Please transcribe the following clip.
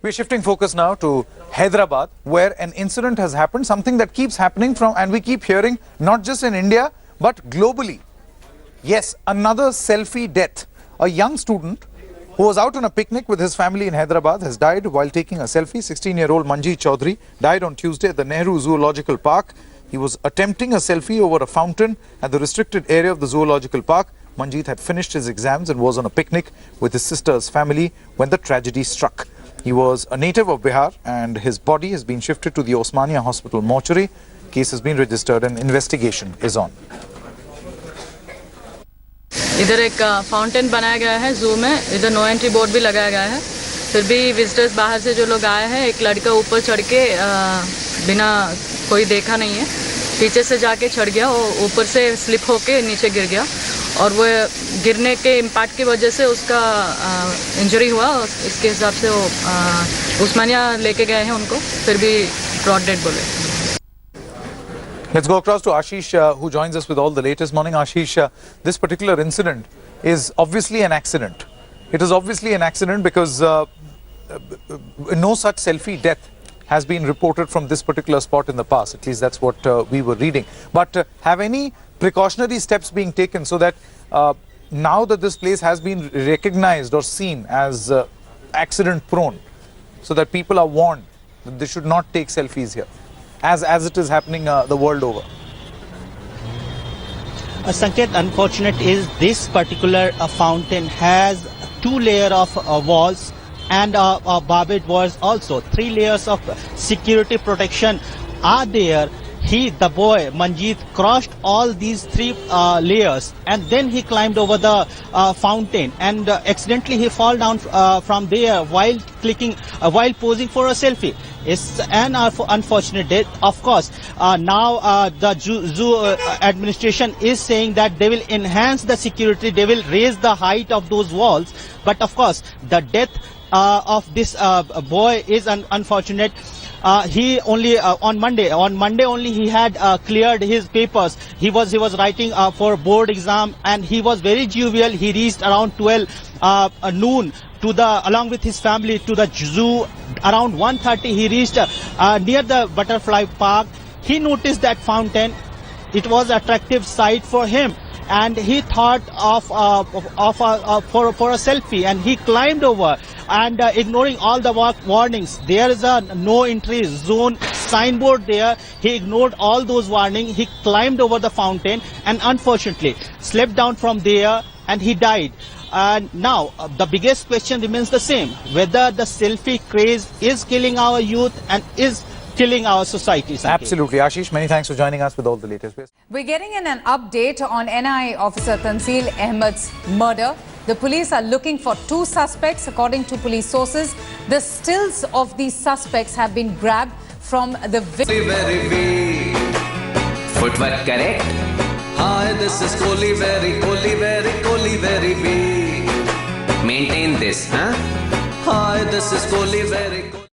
We're shifting focus now to Hyderabad, where an incident has happened, something that keeps happening and we keep hearing, not just in India, but globally. Yes, another selfie death. A young student who was out on a picnic with his family in Hyderabad has died while taking a selfie. 16-year-old Manjeet Chaudhary died on Tuesday at the Nehru Zoological Park. He was attempting a selfie over a fountain at the restricted area of the Zoological Park. Manjeet had finished his exams and was on a picnic with his sister's family when the tragedy struck. He was a native of Bihar and his body has been shifted to the Osmania Hospital mortuary. Case has been registered and investigation is on. इधर एक fountain बनाया गया है जू में, इधर no entry board भी लगाया गया है। फिर भी विजिटर्स बाहर से जो लोग आए हैं, एक लड़का ऊपर चढ़ के बिना कोई देखा नहीं है, पीछे से जाके चढ़ गया और ऊपर से स्लिप होके नीचे गिर गया और वो गिरने के इम्पैक्ट की वजह से उसका इंजरी हुआ। इसके हिसाब से वो उस्मानिया लेके गए हैं उनको, फिर भी ब्रॉड डेड बोले। Let's go across to Ashish, who joins us with all the latest. Morning, Ashish. This particular incident is obviously an accident. It is obviously an accident because no such selfie death has been reported from this particular spot in the past. At least that's what we were reading. But have any precautionary steps being taken so that now that this place has been recognized or seen as accident prone, so that people are warned that they should not take selfies here, as it is happening the world over? Sanket, unfortunate is this particular fountain has 2 layers of walls and barbed wires also. 3 layers of security protection are there. The boy Manjeet crossed all these 3 layers and then he climbed over the fountain and accidentally he fall down from there while posing for a selfie. It's an unfortunate death. Of course, now the zoo administration is saying that they will enhance the security, they will raise the height of those walls. But of course, the death of this boy is unfortunate. He only on Monday only he had cleared his papers. He was writing for board exam and he was very jovial. He reached around 12 noon along with his family to the zoo. Around 1:30 he reached near the butterfly park. He noticed that fountain. It was an attractive sight for him and he thought for a selfie and he climbed over and ignoring all the warnings. There is a no entry zone signboard there. He ignored all those warnings. He climbed over the fountain and unfortunately slipped down from there and he died. And now the biggest question remains the same, whether the selfie craze is killing our youth and is killing our society. Absolutely. Ashish, many thanks for joining us with all the latest. We're getting in an update on NIA officer Tanzeel Ahmed's murder. The police are looking for 2 suspects. According to police sources, the stills of these suspects have been grabbed from the footwork correct. Hi, this is Kohli very. Maintain this, huh? Hi, this is Kohli very.